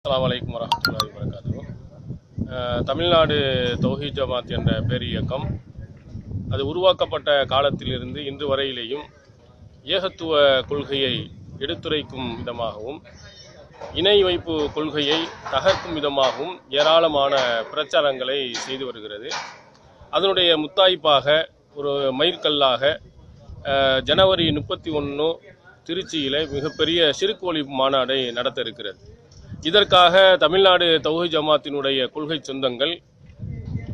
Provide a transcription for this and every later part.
அஸ்ஸலாமு அலைக்கும் வரஹ்மத்துல்லாஹி வபரகாத்துஹு. தமிழ்நாடு தௌஹீத் ஜமாத் என்ற பேரியக்கம் அது உருவாக்கப்பட்ட காலத்திலிருந்து இன்று வரையிலேயும் ஏகத்துவ கொள்கையை எடுத்துரைக்கும் விதமாகவும் இணை வைப்பு கொள்கையை தகர்க்கும் விதமாகவும் ஏராளமான பிரச்சாரங்களை செய்து வருகிறது. அதனுடைய முத்தாய்ப்பாக ஒரு மைல்கல்லாக ஜனவரி 31 திருச்சியில் மிகப்பெரிய ஷிர்க் ஒழிப்பு மாநாடை நடத்த இருக்கிறது. இதற்காக தமிழ்நாடு தௌஹீத் ஜமாத்தினுடைய கொள்கை சொந்தங்கள்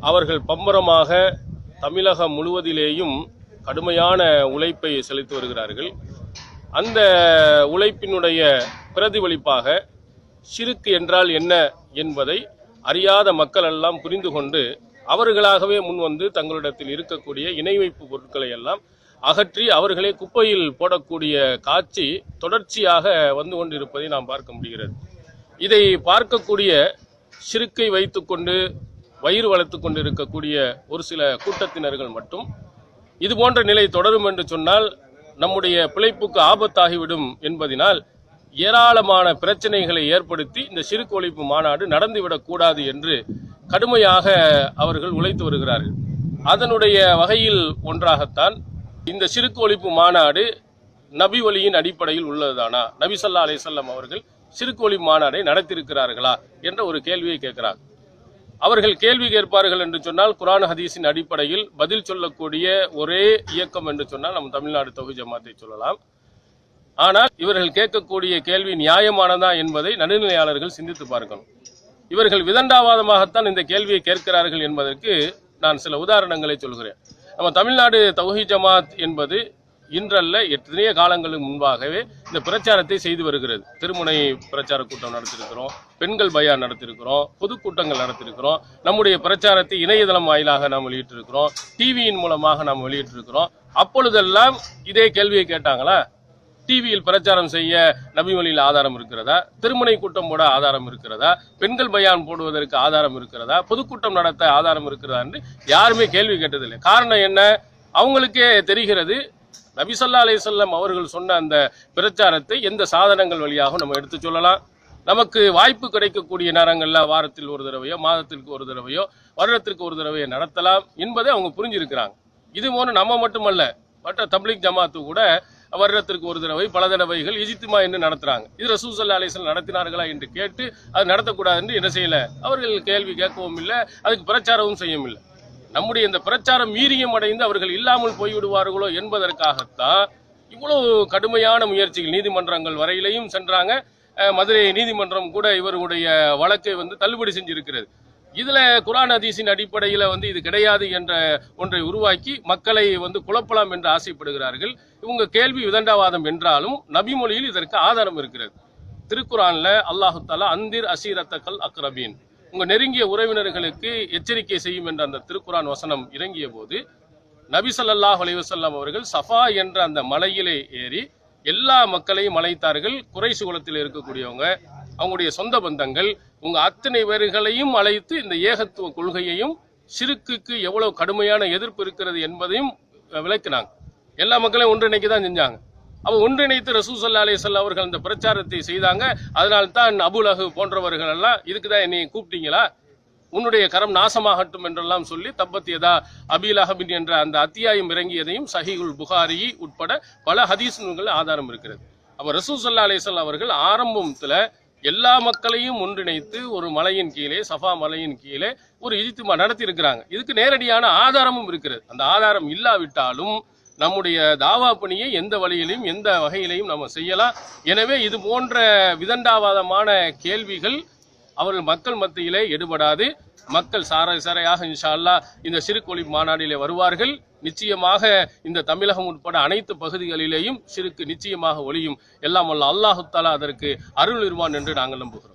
அவர்கள் பம்பரமாக தமிழகம் முழுவதிலேயும் கடுமையான உழைப்பை செலுத்தி வருகிறார்கள். அந்த உழைப்பினுடைய பிரதிபலிப்பாக ஷிர்க் என்றால் என்ன என்பதை அறியாத மக்கள் எல்லாம் புரிந்து கொண்டு அவர்களாகவே முன்வந்து தங்களிடத்தில் இருக்கக்கூடிய இணை வைப்பு பொருட்களை எல்லாம் அகற்றி அவர்களே குப்பையில் போடக்கூடிய காட்சி தொடர்ச்சியாக வந்து கொண்டிருப்பதை நாம் பார்க்க முடிகிறது. இதை பார்க்கக்கூடிய ஷிர்க்கை வைத்துக்கொண்டு வயிறு வளர்த்து கொண்டு இருக்கக்கூடிய ஒரு சில கூட்டத்தினர்கள் மட்டும் இது போன்ற நிலை தொடரும் என்று சொன்னால் நம்முடைய பிழைப்புக்கு ஆபத்தாகிவிடும் என்பதனால் ஏராளமான பிரச்சனைகளை ஏற்படுத்தி இந்த ஷிர்க் ஒழிப்பு மாநாடு நடந்துவிடக்கூடாது என்று கடுமையாக அவர்கள் உழைத்து வருகிறார்கள். அதனுடைய வகையில் ஒன்றாகத்தான் இந்த ஷிர்க் ஒழிப்பு மாநாடு நபி வழியின் அடிப்படையில் உள்ளதுதானா, நபி ஸல்லல்லாஹு அலைஹி வஸல்லம் அவர்கள் ஷிர்க் ஒழிப்பு மாநாடை நடத்தியிருக்கிறார்களா என்ற ஒரு கேள்வியை கேட்கிறார். அவர்கள் கேள்வி கேட்பார்கள் என்று சொன்னால் குர்ஆன் ஹதீஸின் அடிப்படையில் பதில் சொல்லக்கூடிய ஒரே இயக்கம் என்று சொன்னால் நம் தமிழ்நாடு தௌஹீத் ஜமாத்தை சொல்லலாம். ஆனால் இவர்கள் கேட்கக்கூடிய கேள்வி நியாயமானதா என்பதை நடுநிலையாளர்கள் சிந்தித்து பார்க்கணும். இவர்கள் விதண்டாவாதமாகத்தான் இந்த கேள்வியை கேட்கிறார்கள் என்பதற்கு நான் சில உதாரணங்களை சொல்கிறேன். நம்ம தமிழ்நாடு தௌஹீத் ஜமாத் என்பது இன்றல்ல எத்தனைய காலங்களுக்கு முன்பாகவே இந்த பிரச்சாரத்தை செய்து வருகிறது. திருமுனை பிரச்சார கூட்டம் நடத்திருக்கிறோம், பெண்கள் பயான் நடத்திருக்கிறோம், பொதுக்கூட்டங்கள் நடத்திருக்கிறோம், நம்முடைய பிரச்சாரத்தை இணையதளம் வாயிலாக நாம் வெளியிட்டிருக்கிறோம், டிவியின் மூலமாக நாம் வெளியிட்டிருக்கிறோம். அப்பொழுதெல்லாம் இதே கேள்வியை கேட்டாங்களா? டிவியில் பிரச்சாரம் செய்ய நபி வழியில் ஆதாரம் இருக்கிறதா? திருமுனை கூட்டம் போட ஆதாரம் இருக்கிறதா? பெண்கள் பயான் போடுவதற்கு ஆதாரம் இருக்கிறதா? பொதுக்கூட்டம் நடத்த ஆதாரம் இருக்கிறதா என்று யாருமே கேள்வி கேட்டதில்லை. காரணம் என்ன? அவங்களுக்கே தெரிகிறது நபி ஸல்லல்லாஹு அலைஹி வஸல்லம் அவர்கள் சொன்ன அந்த பிரச்சாரத்தை எந்த சாதனங்கள் வழியாக நம்ம எடுத்து சொல்லலாம். நமக்கு வாய்ப்பு கிடைக்கக்கூடிய நேரங்கள்ல வாரத்தில் ஒரு தடவையோ, மாதத்திற்கு ஒரு தடவையோ, வருடத்திற்கு ஒரு தடவையோ நடத்தலாம் என்பதை அவங்க புரிஞ்சிருக்கிறாங்க. இது போன்று நம்ம மட்டுமல்ல, மற்ற தப்லீக் ஜமாத்து கூட வருடத்திற்கு ஒரு தடவை பல தடவைகள் இஜ்திமா என்று நடத்துறாங்க. இது ரசூல் ஸல்லல்லாஹு அலைஹி வஸல்லம் நடத்தினார்களா என்று கேட்டு அது நடத்தக்கூடாது என்று என்ன செய்யல, அவர்கள் கேள்வி கேட்கவும் இல்லை, அதுக்கு பிரச்சாரமும் செய்யவும் இல்லை. நம்முடைய இந்த பிரச்சாரம் வீரியம் அடைந்து அவர்கள் இல்லாமல் போய்விடுவார்களோ என்பதற்காகத்தான் இவ்வளவு கடுமையான முயற்சிகள் நீதிமன்றங்கள் வரையிலையும் சென்றாங்க. மதுரை நீதிமன்றம் கூட இவர்களுடைய வழக்கை தள்ளுபடி செஞ்சிருக்கிறது. இதுல குர்ஆன் ஹதீஸின் அடிப்படையில் இது கிடையாது என்ற ஒன்றை உருவாக்கி மக்களை குழப்பலாம் என்று ஆசைப்படுகிறார்கள். இவங்க கேள்வி விதண்டாவாதம் என்றாலும் நபி மொழியில் இதற்கு ஆதாரம் இருக்கிறது. திருக்குர்ஆன்ல அல்லாஹு தஆலா அந்திர் அசீரத்தக்கல் அக்ரபீன், உங்க நெருங்கிய உறவினர்களுக்கு எச்சரிக்கை செய்யும் என்ற அந்த திருக்குர்ஆன் வசனம் இறங்கிய போது நபி ஸல்லல்லாஹு அலைஹி வஸல்லம் அவர்கள் சஃபா என்ற அந்த மலையிலே ஏறி எல்லா மக்களையும் அழைத்தார்கள். குறைஷ் குலத்தில் இருக்கக்கூடியவங்க, அவங்களுடைய சொந்த பந்தங்கள், உங்க அத்தனை பேர்களையும் அழைத்து இந்த ஏகத்துவ கொள்கையையும் ஷிர்க்குக்கு எவ்வளவு கடுமையான எதிர்ப்பு இருக்கிறது என்பதையும் விளக்கினாங்க. எல்லா மக்களையும் ஒன்றிணைக்க தான் செஞ்சாங்க. அவ ஒன்றிணைத்து ரசூல் ஸல்லல்லாஹு அலைஹி வஸல்லம் அவர்கள் அந்த பிரச்சாரத்தை செய்தாங்க. அதனால தான் அபூ லஹப் போன்றவர்கள் எல்லாம் இதுக்குதான் என்னை கூப்பிட்டீங்களா, உன்னுடைய கரம் நாசமாகட்டும் என்றெல்லாம் சொல்லி தப்பத் யதா அபீ லஹப் என்ற அந்த அத்தியாயம் இறங்கியதையும் சஹீஹுல் புகாரி உட்பட பல ஹதீஸ் நூல்கள் ஆதாரம் இருக்கிறது. அப்ப ரசூல் ஸல்லல்லாஹு அலைஹி வஸல்லம் அவர்கள் ஆரம்பத்துல எல்லா மக்களையும் ஒன்றிணைத்து ஒரு மலையின் கீழே, சஃபா மலையின் கீழே ஒரு இஜ்திமா நடத்தி இருக்கிறாங்க. இதுக்கு நேரடியான ஆதாரமும் இருக்கிறது. அந்த ஆதாரம் இல்லாவிட்டாலும் நம்முடைய தாவா பணியை எந்த வழியிலையும் எந்த வகையிலையும் நம்ம செய்யலாம். எனவே இது போன்ற விதண்டாவாதமான கேள்விகள் அவர்கள் மக்கள் மத்தியிலே எடுபடாது. மக்கள் சாரையாக இன்ஷா அல்லாஹ் இந்த ஷிர்க் ஒழிப்பு மாநாட்டிலே வருவார்கள். நிச்சயமாக இந்த தமிழகம் உட்பட அனைத்து பகுதிகளிலேயும் ஷிர்க் நிச்சயமாக ஒழியும். எல்லாம் வல்ல அல்லாஹ் தஆலா அதற்கு அருள் இருவான் என்று நாங்கள் நம்புகிறோம்.